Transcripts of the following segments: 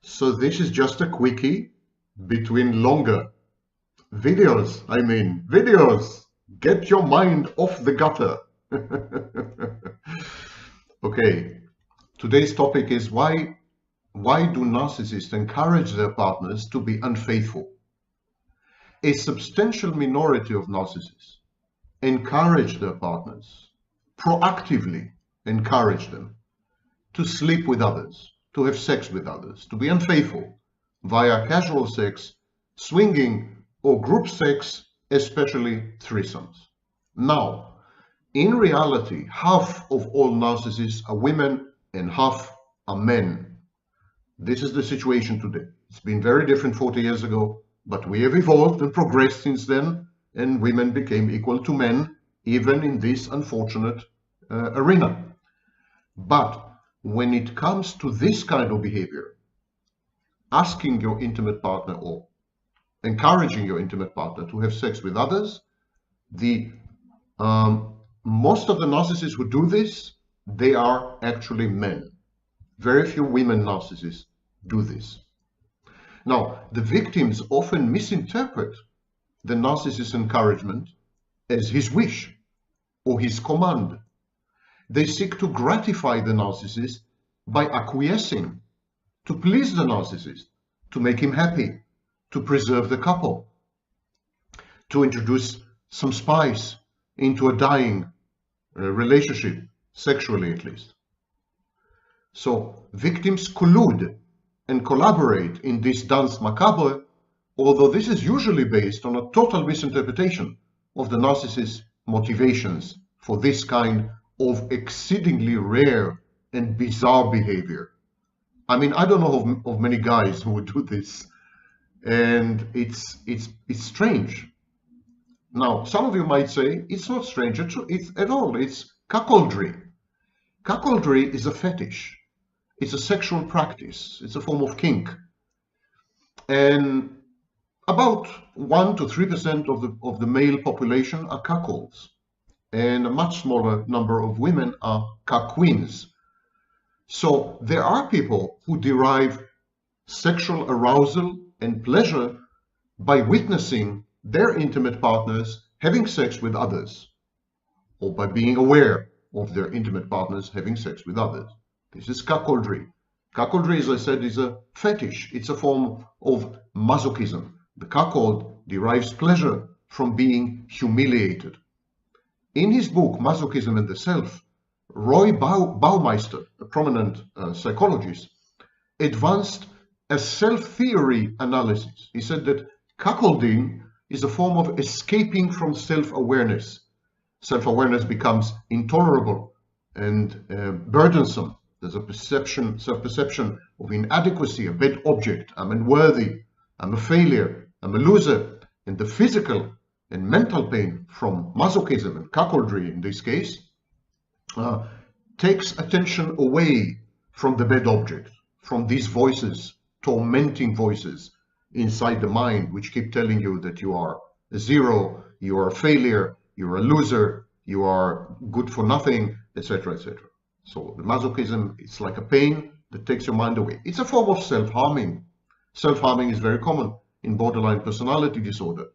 So this is just a quickie between longer videos. Videos. Get your mind off the gutter. Okay, today's topic is why do narcissists encourage their partners to be unfaithful? A substantial minority of narcissists encourage their partners, proactively encourage them to sleep with others, to have sex with others, to be unfaithful via casual sex, swinging, or group sex, especially threesomes. Now, in reality, half of all narcissists are women and half are men. This is the situation today. It's been very different 40 years ago, but we have evolved and progressed since then, and women became equal to men, even in this unfortunate arena. But when it comes to this kind of behavior, asking your intimate partner or encouraging your intimate partner to have sex with others, most of the narcissists who do this, they are actually men. Very few women narcissists do this. Now, the victims often misinterpret the narcissist's encouragement as his wish or his command. They seek to gratify the narcissist by acquiescing, to please the narcissist, to make him happy, to preserve the couple, to introduce some spice into a dying relationship, sexually at least. So victims collude and collaborate in this dance macabre, although this is usually based on a total misinterpretation of the narcissist's motivations for this kind of exceedingly rare and bizarre behavior. I mean, I don't know of many guys who would do this, and it's strange. Now, some of you might say it's not strange at all. It's cuckoldry. Cuckoldry is a fetish. It's a sexual practice. It's a form of kink. And about 1 to 3% of the male population are cuckolds. And a much smaller number of women are cuck-queens. So there are people who derive sexual arousal and pleasure by witnessing their intimate partners having sex with others, or by being aware of their intimate partners having sex with others. This is cuckoldry. Cuckoldry, as I said, is a fetish. It's a form of masochism. The cuckold derives pleasure from being humiliated. In his book, Masochism and the Self, Roy Baumeister, a prominent psychologist, advanced a self-theory analysis. He said that cuckolding is a form of escaping from self-awareness. Self-awareness becomes intolerable and burdensome. There's a self-perception of inadequacy, a bad object. I'm unworthy, I'm a failure, I'm a loser. And the physical and mental pain from masochism and cuckoldry in this case takes attention away from the bad object, from these voices, tormenting voices inside the mind, which keep telling you that you are a zero, you are a failure, you're a loser, you are good for nothing, etc., etc. So the masochism, it's like a pain that takes your mind away. It's a form of self-harming. Self-harming is very common in borderline personality disorder.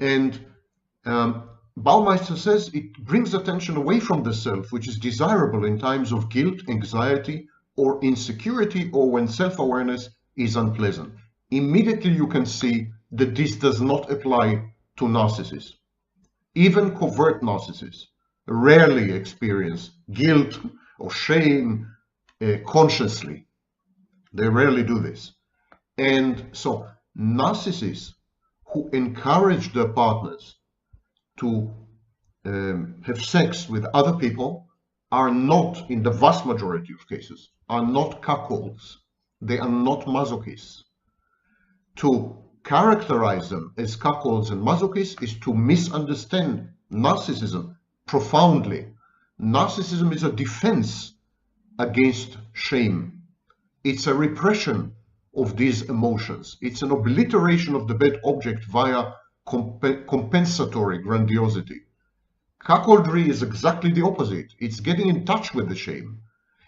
And Baumeister says it brings attention away from the self, which is desirable in times of guilt, anxiety, or insecurity, or when self-awareness is unpleasant. Immediately you can see that this does not apply to narcissists. Even covert narcissists rarely experience guilt or shame consciously. They rarely do this. And so narcissists who encourage their partners to have sex with other people are not, in the vast majority of cases, are not cuckolds. They are not masochists. To characterize them as cuckolds and masochists is to misunderstand narcissism profoundly. Narcissism is a defense against shame. It's a repression of these emotions. It's an obliteration of the bad object via compensatory grandiosity. Cuckoldry is exactly the opposite. It's getting in touch with the shame.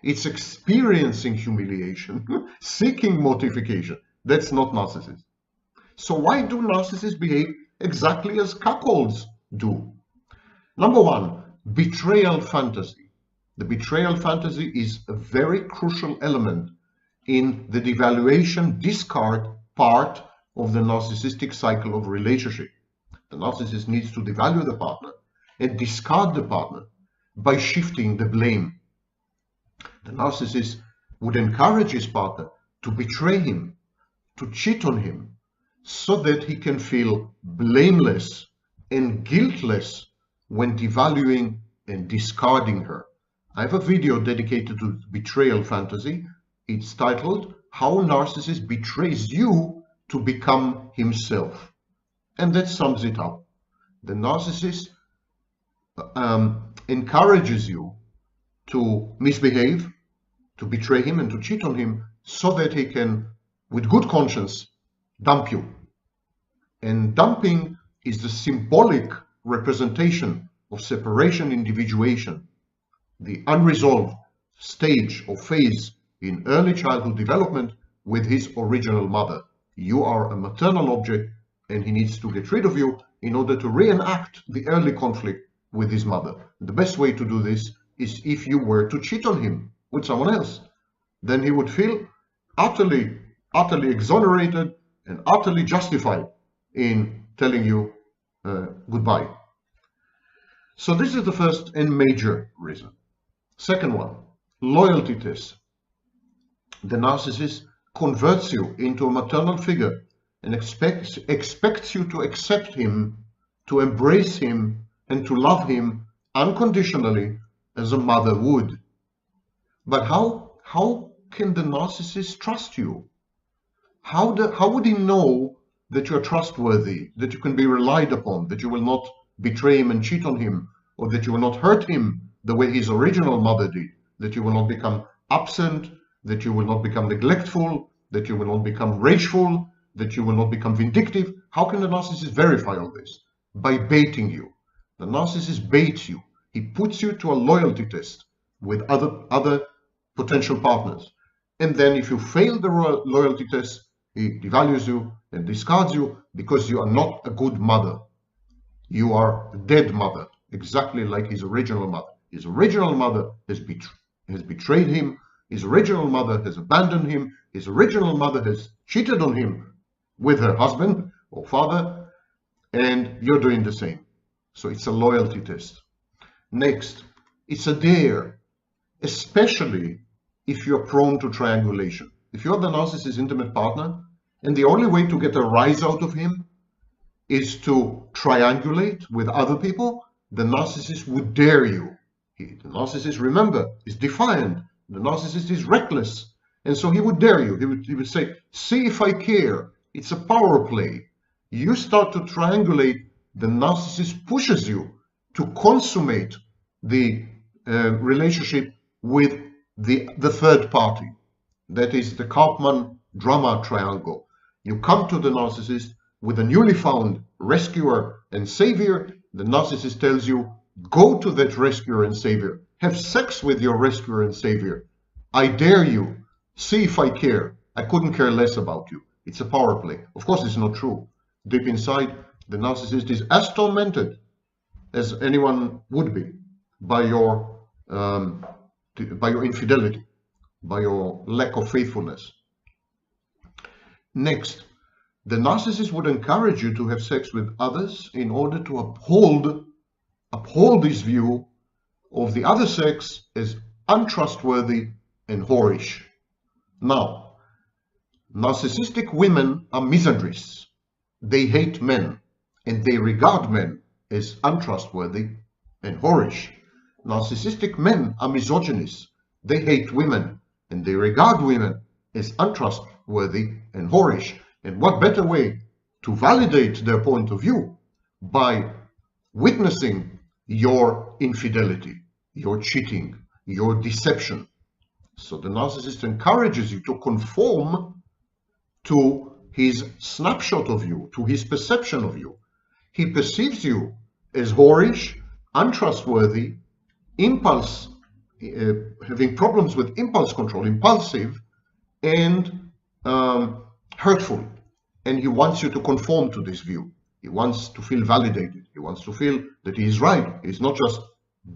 It's experiencing humiliation, seeking mortification. That's not narcissist. So why do narcissists behave exactly as cuckolds do? Number one, betrayal fantasy. The betrayal fantasy is a very crucial element in the devaluation discard part of the narcissistic cycle of relationship. The narcissist needs to devalue the partner and discard the partner by shifting the blame. The narcissist would encourage his partner to betray him, to cheat on him, so that he can feel blameless and guiltless when devaluing and discarding her. I have a video dedicated to betrayal fantasy. It's titled, How Narcissist Betrays You to Become Himself. And that sums it up. The narcissist encourages you to misbehave, to betray him and to cheat on him so that he can, with good conscience, dump you. And dumping is the symbolic representation of separation, individuation, the unresolved stage or phase in early childhood development with his original mother. You are a maternal object and he needs to get rid of you in order to reenact the early conflict with his mother. The best way to do this is if you were to cheat on him with someone else. Then he would feel utterly exonerated and utterly justified in telling you goodbye. So this is the first and major reason. Second one, loyalty test. The narcissist converts you into a maternal figure and expects you to accept him, to embrace him, and to love him unconditionally as a mother would. But how can the narcissist trust you? How would he know that you're trustworthy, that you can be relied upon, that you will not betray him and cheat on him, or that you will not hurt him the way his original mother did, that you will not become absent, that you will not become neglectful, that you will not become rageful, that you will not become vindictive? How can the narcissist verify all this? By baiting you. The narcissist baits you. He puts you to a loyalty test with other potential partners. And then if you fail the loyalty test, he devalues you and discards you because you are not a good mother. You are a dead mother, exactly like his original mother. His original mother has betrayed him. His original mother has abandoned him. His original mother has cheated on him with her husband or father, and you're doing the same. So it's a loyalty test. Next, it's a dare, especially if you're prone to triangulation. If you're the narcissist's intimate partner, and the only way to get a rise out of him is to triangulate with other people, the narcissist would dare you. The narcissist, remember, is defiant. The narcissist is reckless. And so he would dare you. He would say, see if I care. It's a power play. You start to triangulate, the narcissist pushes you to consummate the relationship with the third party. That is the Kaufman drama triangle. You come to the narcissist with a newly found rescuer and savior. The narcissist tells you, go to that rescuer and savior. Have sex with your rescuer and savior. I dare you. See if I care. I couldn't care less about you. It's a power play. Of course, it's not true. Deep inside, the narcissist is as tormented as anyone would be by your infidelity, by your lack of faithfulness. Next, the narcissist would encourage you to have sex with others in order to uphold his view of the other sex as untrustworthy and whorish. Now, narcissistic women are misandrists. They hate men and they regard men as untrustworthy and whorish. Narcissistic men are misogynists. They hate women and they regard women as untrustworthy and whorish. And what better way to validate their point of view by witnessing your infidelity, your cheating, your deception. So the narcissist encourages you to conform to his snapshot of you, to his perception of you. He perceives you as whorish, untrustworthy, impulse having problems with impulse control, impulsive, and hurtful. And he wants you to conform to this view. He wants to feel validated. He wants to feel that he is right. He's not just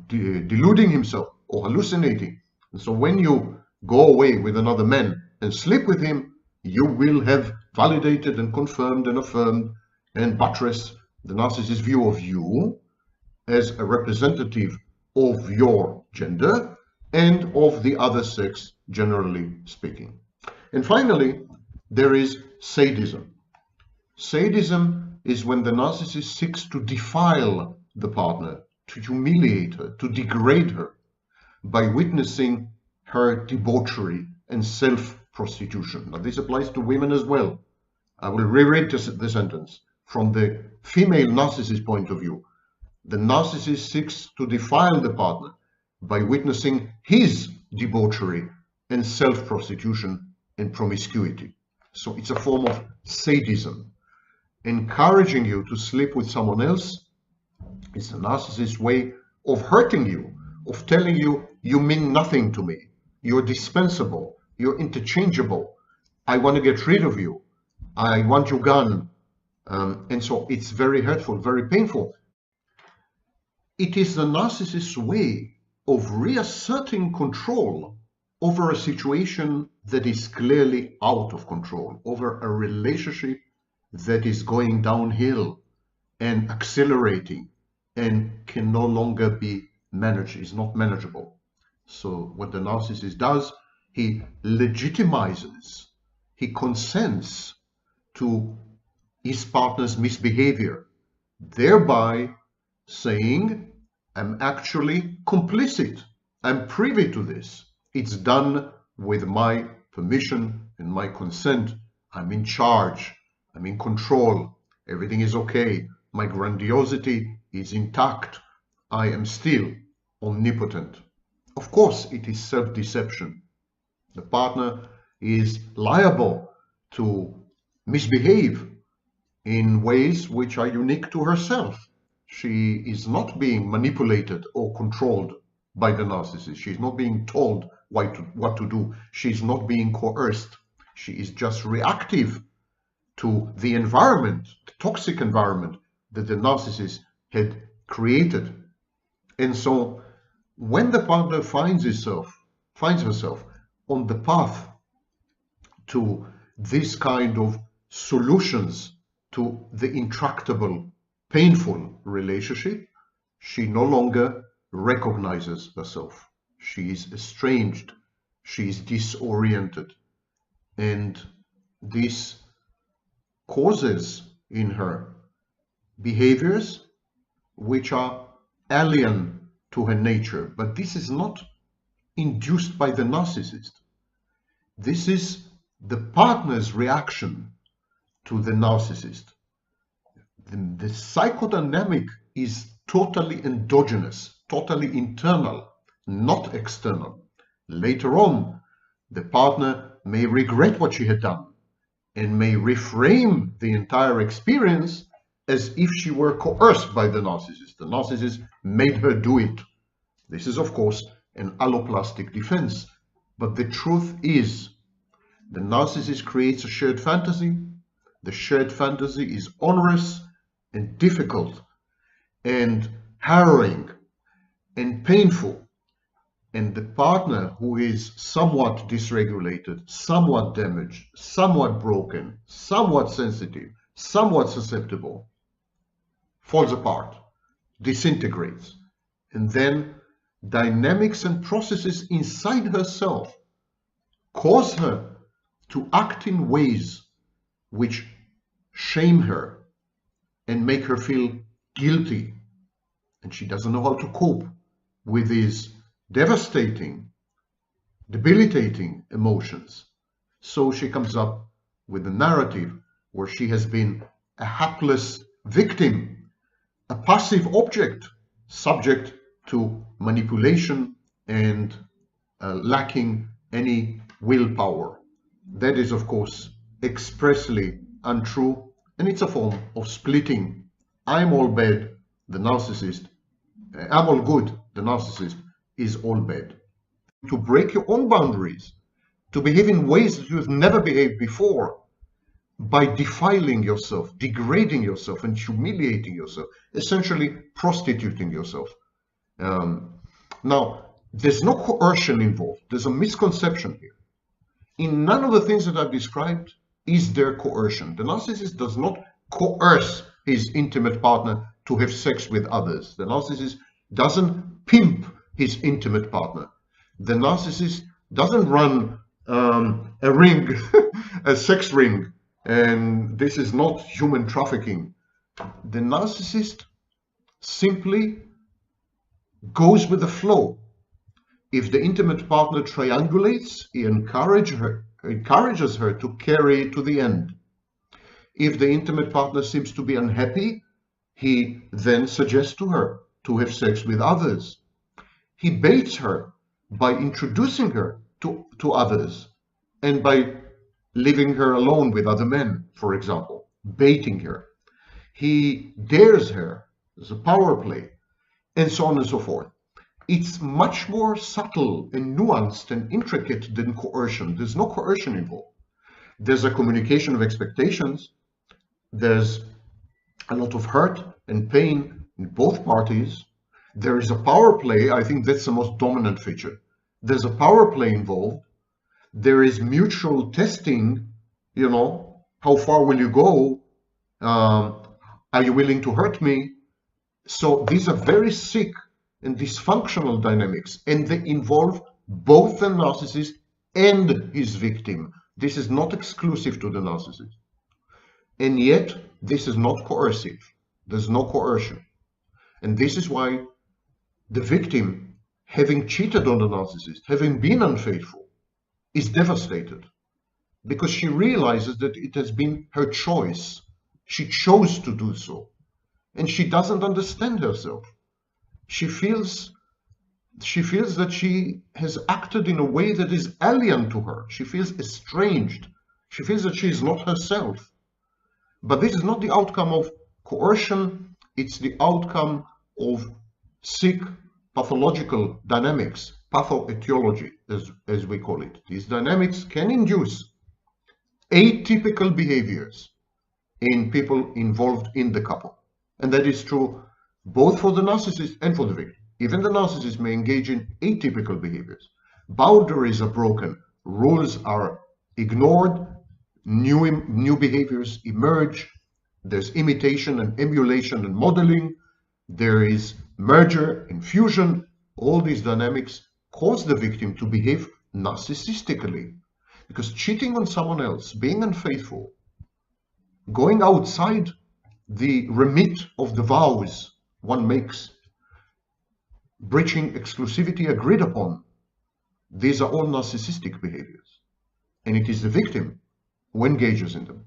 deluding himself or hallucinating. And so when you go away with another man and sleep with him, you will have validated and confirmed and affirmed and buttressed the narcissist's view of you as a representative of your gender and of the other sex, generally speaking. And finally, there is sadism. Sadism is when the narcissist seeks to defile the partner, to humiliate her, to degrade her by witnessing her debauchery and self-prostitution. Now, this applies to women as well. I will reread the sentence. From the female narcissist point of view, the narcissist seeks to defile the partner by witnessing his debauchery and self-prostitution and promiscuity. So it's a form of sadism. Encouraging you to sleep with someone else is the narcissist's way of hurting you, of telling you, you mean nothing to me, you're dispensable, you're interchangeable, I want to get rid of you, I want you gone. And so it's very hurtful, very painful. It is the narcissist's way of reasserting control over a situation that is clearly out of control, over a relationship that is going downhill and accelerating and can no longer be managed, is not manageable. So what the narcissist does, he legitimizes, he consents to his partner's misbehavior, thereby saying, I'm actually complicit, I'm privy to this, it's done with my permission and my consent, I'm in charge, I'm in control, everything is okay, my grandiosity is intact, I am still omnipotent. Of course, it is self-deception. The partner is liable to misbehave in ways which are unique to herself. She is not being manipulated or controlled by the narcissist. She is not being told what to do. She is not being coerced. She is just reactive to the environment, the toxic environment that the narcissist had created. And so when the partner finds herself on the path to this kind of solutions to the intractable, painful relationship, she no longer recognizes herself. She is estranged, she is disoriented, and this causes in her behaviors which are alien to her nature. But this is not induced by the narcissist. This is the partner's reaction to the narcissist. The psychodynamic is totally endogenous, totally internal, not external. Later on, the partner may regret what she had done and may reframe the entire experience as if she were coerced by the narcissist. The narcissist made her do it. This is, of course, an alloplastic defense. But the truth is, the narcissist creates a shared fantasy. The shared fantasy is onerous and difficult and harrowing and painful. And the partner who is somewhat dysregulated, somewhat damaged, somewhat broken, somewhat sensitive, somewhat susceptible, falls apart, disintegrates. And then dynamics and processes inside herself cause her to act in ways which shame her and make her feel guilty. And she doesn't know how to cope with these devastating, debilitating emotions. So she comes up with a narrative where she has been a hapless victim, a passive object, subject to manipulation and lacking any willpower. That is, of course, expressly untrue, and it's a form of splitting. I'm all bad, the narcissist. I'm all good, the narcissist is all bad. to break your own boundaries, to behave in ways that you have never behaved before, by defiling yourself, degrading yourself, and humiliating yourself, essentially prostituting yourself. Now, there's no coercion involved. There's a misconception here. In none of the things that I've described is there coercion. The narcissist does not coerce his intimate partner to have sex with others. The narcissist doesn't pimp his intimate partner. The narcissist doesn't run a ring, a sex ring, and this is not human trafficking. The narcissist simply goes with the flow. If the intimate partner triangulates, he encourages her to carry it to the end. If the intimate partner seems to be unhappy, he then suggests to her to have sex with others. He baits her by introducing her to others and by leaving her alone with other men, for example, baiting her. He dares her. There's a power play, and so on and so forth. It's much more subtle and nuanced and intricate than coercion. There's no coercion involved. There's a communication of expectations. There's a lot of hurt and pain in both parties. There is a power play. I think that's the most dominant feature. There's a power play involved. There is mutual testing, you know, how far will you go? Are you willing to hurt me? So these are very sick and dysfunctional dynamics, and they involve both the narcissist and his victim. This is not exclusive to the narcissist. And yet, this is not coercive. There's no coercion. And this is why the victim, having cheated on the narcissist, having been unfaithful, is devastated, because she realizes that it has been her choice. She chose to do so, and she doesn't understand herself. She feels that she has acted in a way that is alien to her. She feels estranged. She feels that she is not herself. But this is not the outcome of coercion. It's the outcome of sick pathological dynamics, pathoetiology, as we call it. These dynamics can induce atypical behaviors in people involved in the couple. And that is true both for the narcissist and for the victim. Even the narcissist may engage in atypical behaviors. Boundaries are broken, rules are ignored, new behaviors emerge. There's imitation and emulation and modeling. There is merger and fusion. All these dynamics cause the victim to behave narcissistically, because cheating on someone else, being unfaithful, going outside the remit of the vows one makes, breaching exclusivity agreed upon, these are all narcissistic behaviors. And it is the victim who engages in them.